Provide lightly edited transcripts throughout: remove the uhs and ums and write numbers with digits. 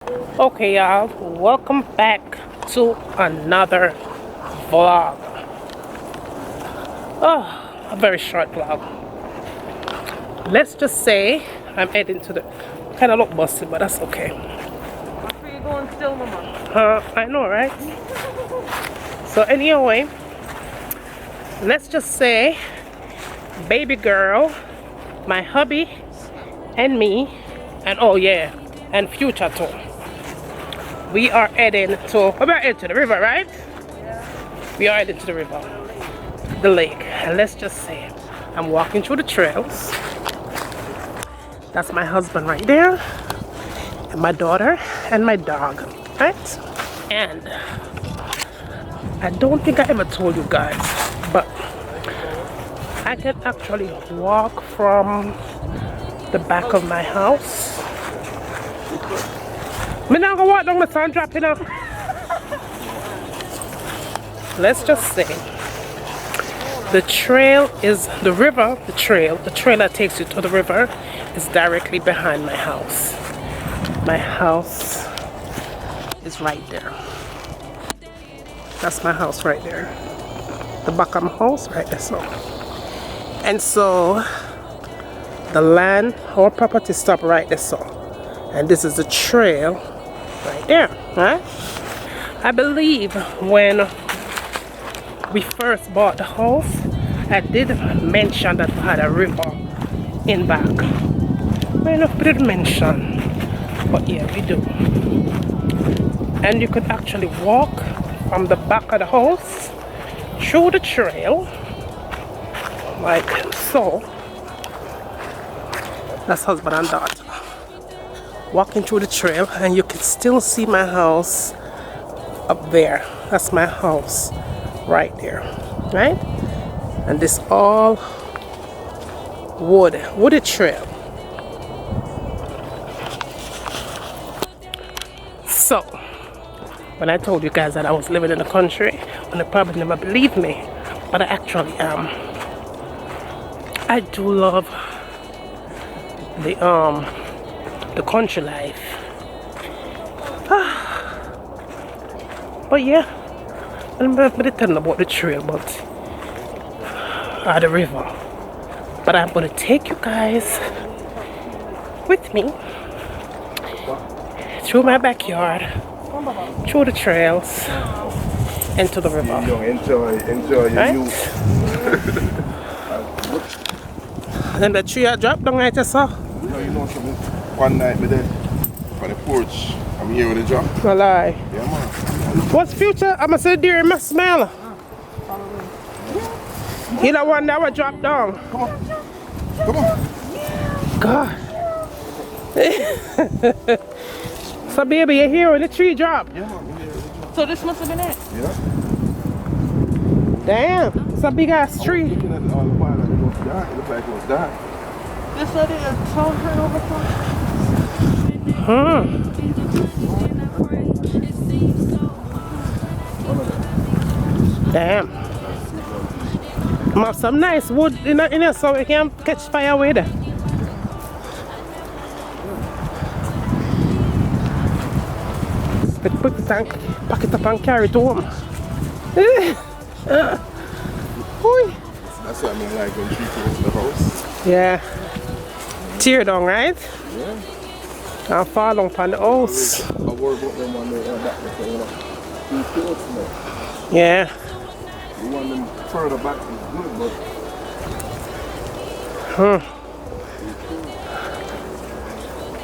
Okay, y'all, welcome back to another vlog. Oh, a very short vlog. Let's just say I'm heading to the kind of look busted, but that's okay. Where you going still, Mama? I know, right? So anyway, let's just say baby girl, my hubby, and me, and oh yeah, and future too. We are heading to, we're heading to the river, right? Yeah. We are heading to the river, the lake, and let's just say I'm walking through the trails. That's my husband right there, and my daughter, and my dog, right? And I don't think I ever told you guys, but I can actually walk from the back of my house. I'm not gonna walk down the sun drop, you know. Let's just say the trail is the river, the trail that takes you to the river is directly behind my house. My house is right there. That's my house right there. The back of my house right there. So, and so the land, our property stop right there. So, and this is the trail right there, right? I believe when we first bought the house, I did mention that we had a river in back. Well, I didn't mention, but yeah, we do. And you could actually walk from the back of the house through the trail, like so. That's husband and daughter walking through the trail, and you can still see my house up there. That's my house right there, right? And this all wooded trail. So when I told you guys that I was living in the country, and you probably never believed me, but I actually am. I do love the country life. But yeah, I'm not going to tell about the trail, but the river. But I'm going to take you guys with me through my backyard, through the trails, and to the river. Enjoy your right? youth. And the tree I dropped down right there, so. You know something? One night me there on the porch. I'm here with the drop. No lie. Yeah, man. What's future? I'm gonna say deer in my smell. You the one that was dropped down. Come on. Come on. God. So baby, you're here when the tree dropped. Yeah, man. So this must have been it? Yeah. Damn, it's a big ass tree. Looking at it all the while, like it was dark. It looked like it was dark. This lady is so hurt over Damn. I have some nice wood in here so we can catch fire with it. Put the tank, pack it up and carry it home. That's what I mean, like when tree close to the house. Yeah. Tear down, right? Yeah. And fall down on the house. I worry about them on the back, you know. Too close to them. Yeah. You want them further back is good, but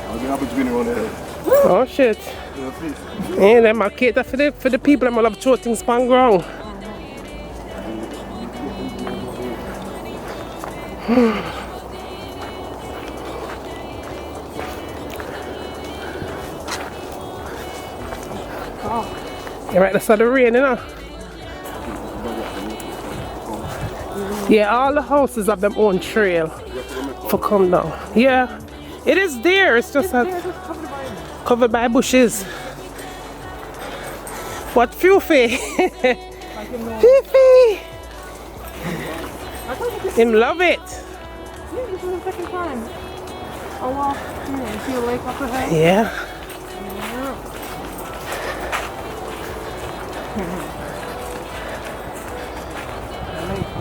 I'll get up between you on there. Oh shit. Yeah, them are cater for the people that love throw things on ground. You're right, that's the rain, you know. Yeah, all the houses have their own trail for come down. Yeah, it is there. It's just that covered by bushes. What Fufi? Fufi! Him love it. Yeah, this is the second time. I walked here and see a lake up ahead. Yeah.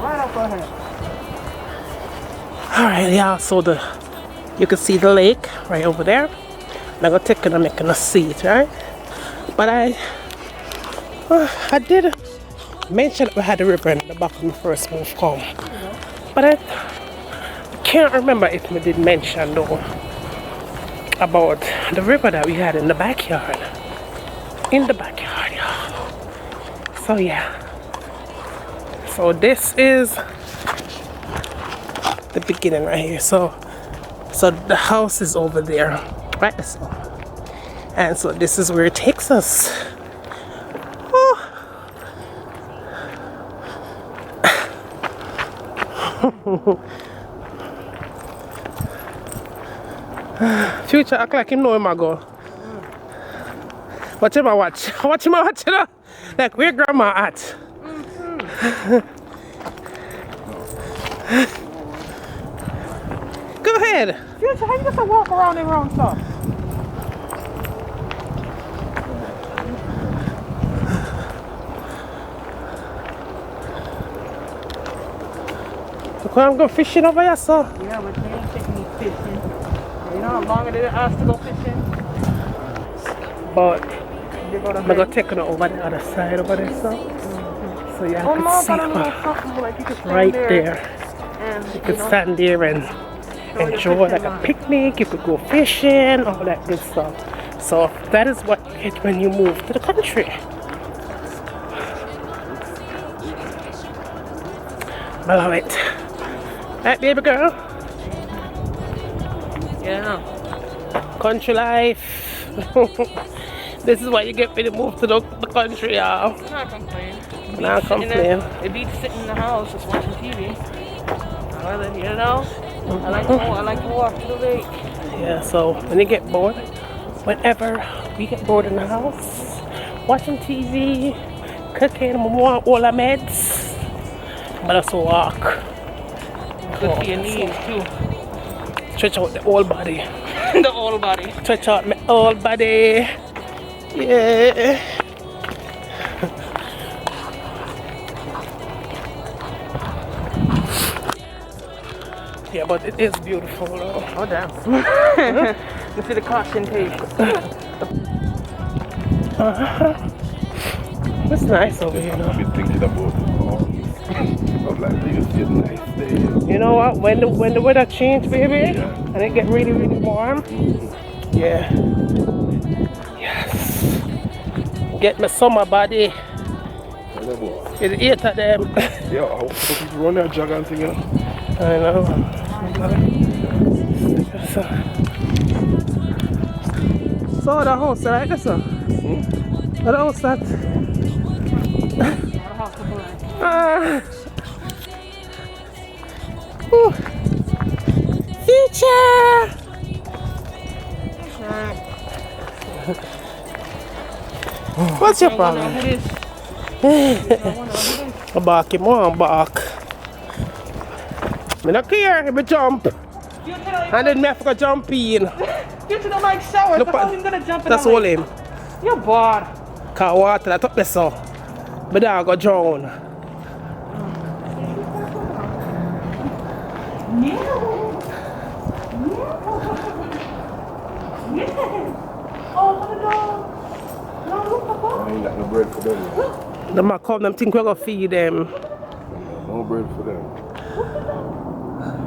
Right up ahead. Alright, yeah, so you can see the lake right over there. I'm gonna take it and make a see it, right? But I did mention that we had a river in the back when we first moved home. But I can't remember if we did mention though about the river that we had in the backyard. In the backyard, yeah. So yeah. So this is the beginning right here. So the house is over there, right? So, and so this is where it takes us. Oh. Future act like him know him I go. Watch him I watch. Watch him I watch, you know? Like where grandma at? Go ahead. Future, how you just walk around and around stuff? Look, I'm going fishing over here, so. Yeah, but they ain't taking me fishing. You know how long it asked to go fishing? But I'm going to take it over the other side over there, so. So yeah, Oh, I Mom can got a see little her something like you can stand right there. there. And You could stand there and enjoy like a picnic. You could go fishing, all that good stuff. So that is what you get when you move to the country. I love it. Right, baby girl? Yeah. Country life. This is what you get when you move to the country, y'all. I'm not complaining. Not complain. It beats sitting in the house just watching TV. Well, you know, I like to walk to the lake. Yeah, so when you get bored, whenever we get bored in the house, watching TV, cooking, more all our meds, but also walk. Good for your knees too. Stretch out the whole body. The whole body. Stretch out my whole body. Yeah. Yeah, but it is beautiful though. Oh damn. You see the caution tape. It's nice over here though. I've been thinking about it. I'm like, it's a nice day. You know what? When the weather change, baby, and it get really, really warm. Yeah. Yes. Get my summer body. It's 8 of them. Yeah, how people run their jog and thing, you know? I know. So the house, right? That's all. The house that. Future. What's your problem? I bark him on bark. I don't care if I jump. And then I have to jump in. You to the mic shower. Look, So how him gonna jump in? that's all him. You're bored. Cause water that up there so. My dog go drown. Oh, for the dog. No, look, Papa. I ain't got no bread for them. Them a come, them think we're gonna feed them. No bread for them.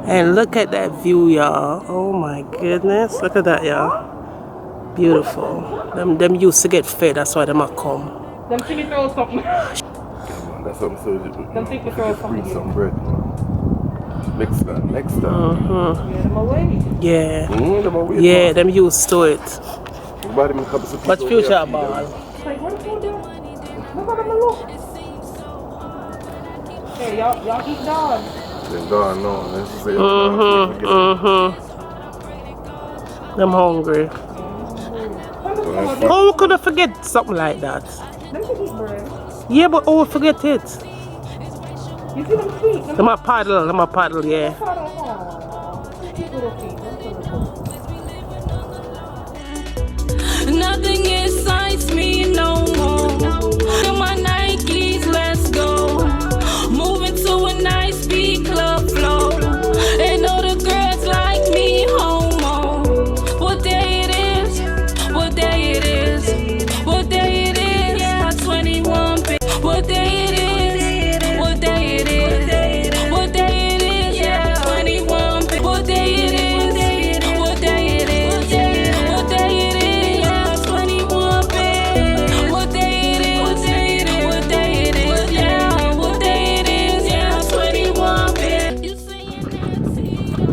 And look at that view, y'all. Oh my goodness. Look at that, y'all. Beautiful. Them used to get fed, that's why them a come. Them think we throw something. That's what I'm saying. Them think we throw something. Bring some bread. Next time. Yeah, them away. Yeah. Them away, Yeah, man. them used to it. Everybody make up some But people future here, ball. Like, what you doing? Look at them look. Hey, y'all eat dogs. They're gone now. Let's say, Them hungry. Oh, we could have forget something like that. Them can eat bread. Yeah, but oh, forget it. You see them feet? Them a paddle, yeah. Nothing excites me no more. Till my night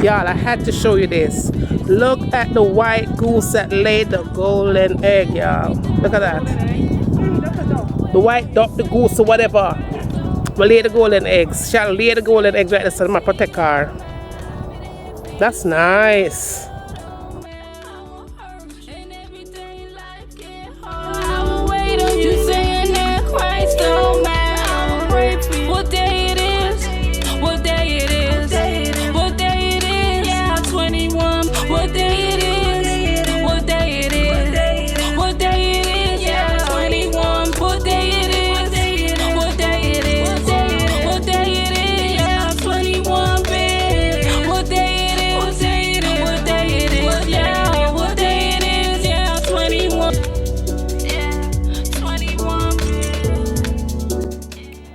Y'all, I had to show you this. Look at the white goose that laid the golden egg, y'all. Look at that. The white duck, the goose, or whatever. Will lay the golden eggs. Shall lay the golden eggs right there so I protect her. That's nice.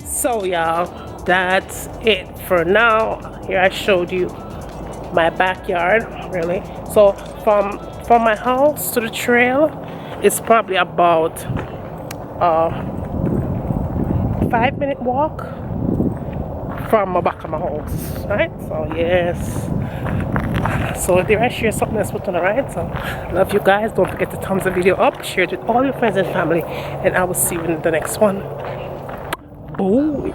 So y'all, that's it for now. Here I showed you my backyard, really. So from my house to the trail, it's probably about a 5-minute walk from the back of my house, right? So yes. So there I share something else with you, alright? So love you guys. Don't forget to thumbs the video up, share it with all your friends and family, and I will see you in the next one. Boom.